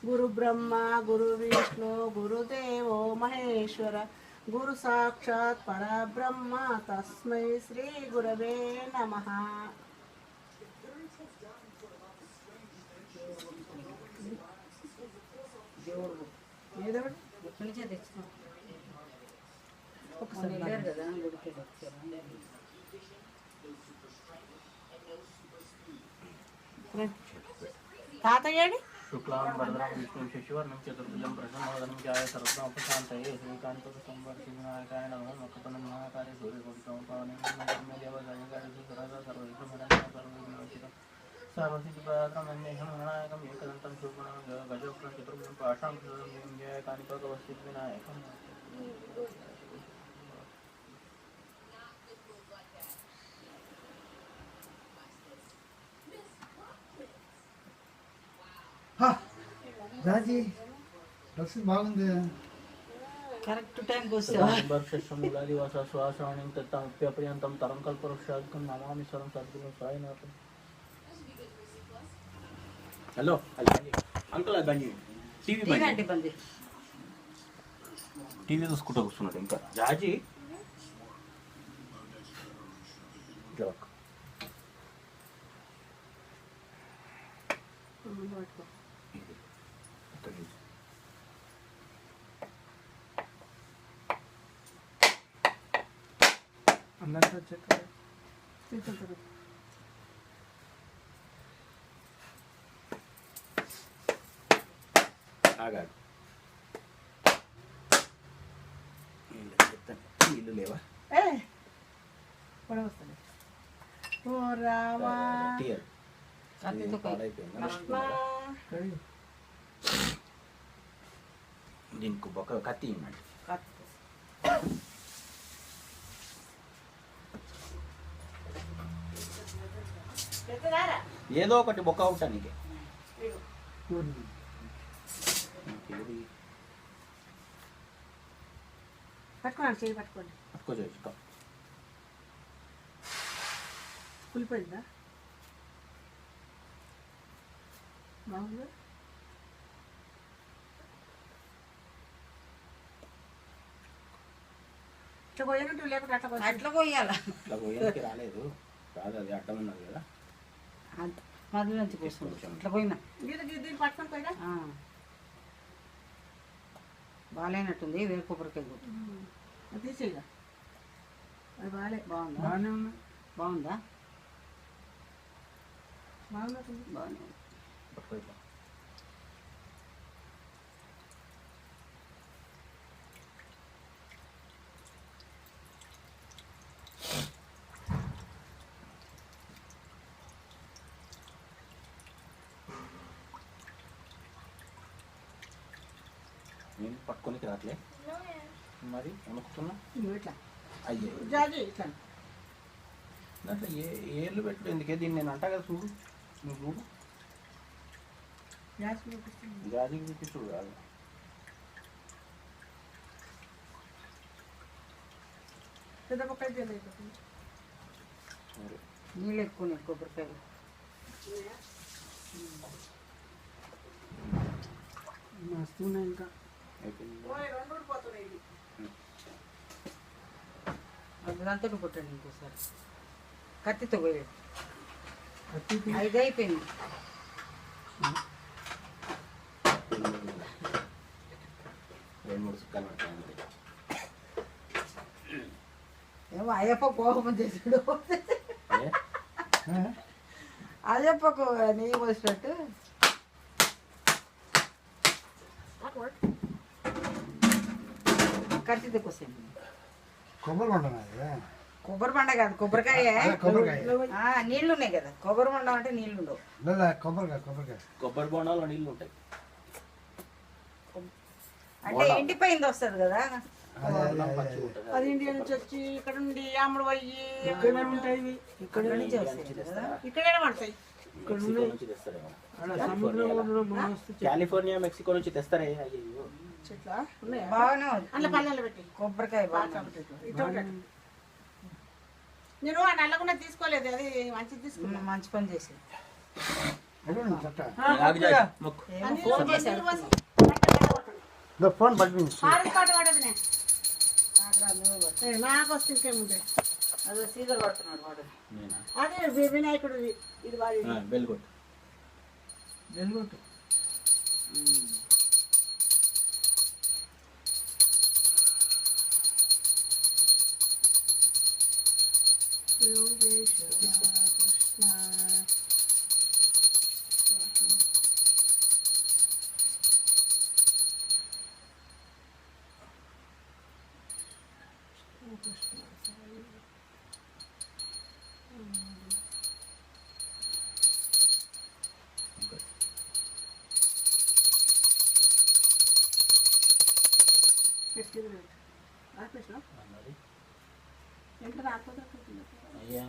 గురు బ్రహ్మ గురు విష్ణు గురుదేవో మహేశ్వర గురు సాక్షాత్ పరబ్రహ్మ తస్మై శ్రీ గురవే నమః. ఏదోటి ఎక్కడి నుంచే తెచ్చినాం. ఒకసారి వెళ్ళారు కదా గుడికి వచ్చారు. తాతయ్యడి శుక్లాం వరదరం విష్ణు శశివర్ణం చతుర్భుజం ప్రసన్నవదనం ధ్యాయ సర్వదా ఉపశాంతయే శ్రీకాంత సంవర్షినాయకాయ నమః. మొక్కపన్న మహాకార్య సూర్యకోటికం పవనే దేవదాయకాయ సరదా సర్వవిఘ్నోచితం సర్వసిద్ధిప్రదాత్రమన్యేహం వినాయకం ఏకదంతం శూర్పణం గజోక్రం చతుర్భుజం పాషాం ధ్యాయ కాణిపాకవస్థిత వినాయకం. రాజీ డ్రెస్సింగ్ బాగుంది. కరెక్ట్ టైంకి వచ్చావా? వర్షశూలాదివాస శ్వాసాణి తత్ప్యపర్యంతం తరం కల్పవృక్షాదికం నమామి స్వరం సద్గురు సాయినాథం. హలో అంకుల్ అది బండి టీవీ చూసుకుంటూ కూర్చున్నాడు ఇంకా జాజీ అందరితో చెప్పారు. ఆగాడు ఇల్లు లేవా వస్తుంది. ఓ రామా టీయర్ దీనికి ఒక కత్తి ఇవ్వండి. ఏదో ఒకటి బొక్క అవుతా నీకే పట్టుకోండి, చేయి పట్టుకోండి. పట్టుకోవచ్చు. కులిపోయిందా? బాగుందా? ఇట్లా పోయినట్టు లేకుండా అట్లా పోయి అట్లా పోయాలా? ఇట్లా పోయేకి రాలేదు. రాదు, అది అడ్డం ఉన్నది కదా. మధ్య నుంచి పోసుకుంటాం. ఇట్లా పోయినా దీన్ని పట్టుకొని పోయినా బాగాలేనట్టుంది. వేరు కొబ్బరికాయ కొట్టు. అది తీసేయగా. అది బాగాలే. బాగుందా? బాగానే ఉంది. బాగుందా? బాగున్నట్టుంది. బాగానే ఉంది. పట్టుకోవచ్చు. నేను పట్టుకోనికి రాట్లే మరి అనుకుతున్నా. ఇట్లా అయ్యే జాజీ ఇట్లా దాంట్లో ఏళ్ళు పెట్టు ఎందుకే దీన్ని నేను అంటా కదా. చూడు నువ్వు చూడు గ్యాస్ చూపిస్తుంది. గాజుకి చూపిస్తుడు కాదు. పెద్ద పక్క అయిపోతుంది. నీళ్ళు ఎక్కువ కొబ్బరికాయలు. వస్తున్నాయి ఇంకా. రెండు ఊడిపోతున్నాయి. అదంతా కొట్టండి ఇంకోసారి. కత్తితో పోయాడు. కత్తి 5 అయిపోయింది. రెండు మూడు సుక్కలు పట్టాయి. ఏమో అయ్యప్ప కోపం చేసాడు. అయ్యప్పకు నెయ్యి పోసినట్టు. కత్తితో కోసండి. కొబ్బరి కొండనా? కొబ్బరి బండ కాదు, కొబ్బరికాయ. కొబ్బరికాయ నీళ్లు ఉన్నాయి కదా. కొబ్బరి బండ అంటే నీళ్లు ఉండవు. కొబ్బరికాయ కొబ్బరి బోండాలో నీళ్ళు ఉంటాయి. అంటే ఎండిపోయింది వస్తుంది కదా. అది ఇండియా నుంచి వచ్చి ఇక్కడ నుండి అమ్ముడు పోయి ఇక్కడ ఉంటాయి. ఇక్కడ నుంచి వస్తాయి కదా. ఇక్కడైనా పడతాయి. కాలిఫోర్నియా మెక్సికో నుంచి తెస్తారే. అయ్యో చెట్లా ఉన్నాయా? బాగానే ఉంది. అందులో పల్లెలు పెట్టి కొబ్బరికాయ బాగా. నేను ఆ నల్లకుండా తీసుకోలేదు. అది మంచిది తీసుకున్నా. మంచి పని చేసి ఎక్కడ చట్ట ఆగు జాజి, మొక్కు. ఏమో ఫోన్ చేసి అడుగుతున్నా. ఫోన్ పడిపోయింది పాట పడదునే నాకు రా, నువ్వు కొట్టు. నాకు వస్తే ఇంకేముంటాయి అదో సీజర్ కొడుతున్నాడు వాడు. నేనా? అదే వినాయకుడు ఇది వాడి బెల్ కొట్టు. వెళ్ళగొట్టు కృష్ణ కృష్ణ మరి ఎంత రాకపోతే అయ్యా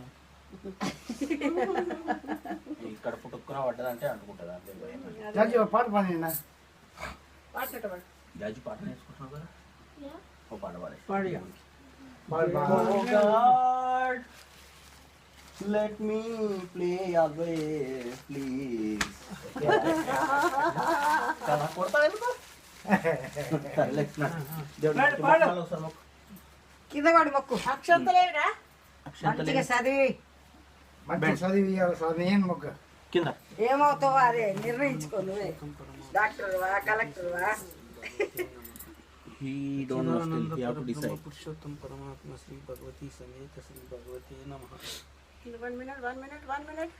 ఇక్కడ పుట్టుకున్న పడ్డదంటే అంటుకుంటుంది అంతే భయం. జాజి ఒక పాట పాడినా పాట జాజి పాట నేర్చుకుంటున్నావు కదా, ఓ పాట పాడే. పాడియా Oh God, let me play away, please. Kalau korta itu kan? కింద వాడి మొక్కు అక్షంతలేరా మంచిగా చదివి మంచి చదివి నేను మొక్క కింద ఏమవుతావో అదే నిర్ణయించుకో నువ్వే. డాక్టర్వా కలెక్టర్వా? He don't know still, he have to decide. पुरुषोत्तम परमात्मा श्री भगवती समेत श्री भगवती नमः. 1 minute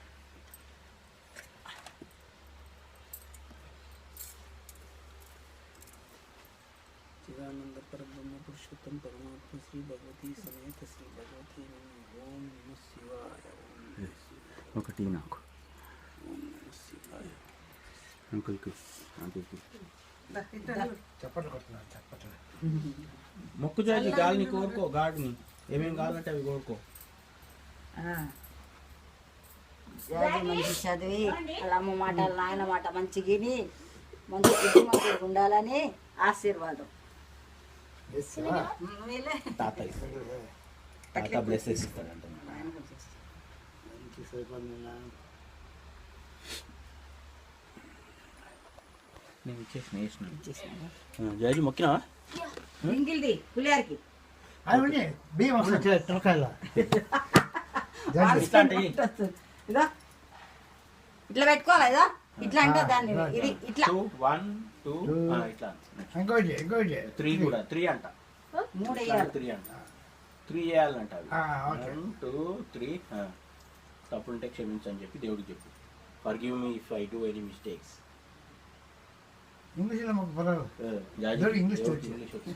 चिदानंद परब्रह्म पुरुषोत्तम परमात्मा श्री भगवती समेत श्री भगवती नमः. ओम नमः शिवाय. ఒకటి నాకు ओम नमः शिवाय. అంకుల్కి చప్పట్లు కొడుతున్నాను చప్పట్లు మొక్కు జాజి గాలిని కోరుకో, గాడిని ఏమేమి కావాలంటే అవి కోరుకో. జాజి మంచి చదివి వాళ్ళ అమ్మ మాట వాళ్ళ నాయన మాట మంచిగా విని మంచి కుటుంబంతో ఉండాలని ఆశీర్వాదం. వీళ్ళే తాత ఇస్తాడు, తాత బ్లెస్సెస్ ఇస్తాడంట. నేను ఇచ్చేసిన జాజి మొక్కినావా? ఇంగిల్ది పులియారికి అది బియ్యం వస్తుంది తొలకాయల జాజి ఇట్లా అంటే ఇదో ఇట్లా పెట్టుకోవాలి ఇదో ఇట్లా అంటే దాన్ని ఇది ఇట్లా 2 1 2 ఇట్లా ఇంకోటి 3 కూడా 3 అంట, 3 వేయాలి. 3 అంట, 3 వేయాలంట. ఓకే 1 2 3 తప్పుంటే క్షమించని చెప్పి దేవుడికి చెప్పు. Forgive me if I do any mistakes. ఇంగ్లీష్లో మాకు పర్వాలేదు జాజి దేవుడికి ఇంగ్లీష్ దేవుడికి వచ్చి. ఇంగ్లీష్ వచ్చి.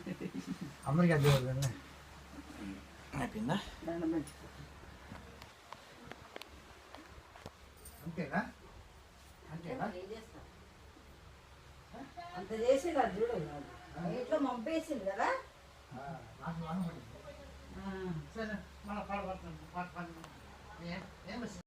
అమెరికా దేవుడు అయిపోయిందా? దండం పెట్టుకో. అంతేనా అంతేనా అంత చేసిండు అది చూడు ఇట్లా పంపేసింది కదా. నాకు అనుమతి సరే మన పాట పాడుతున్నాను పాట పాడు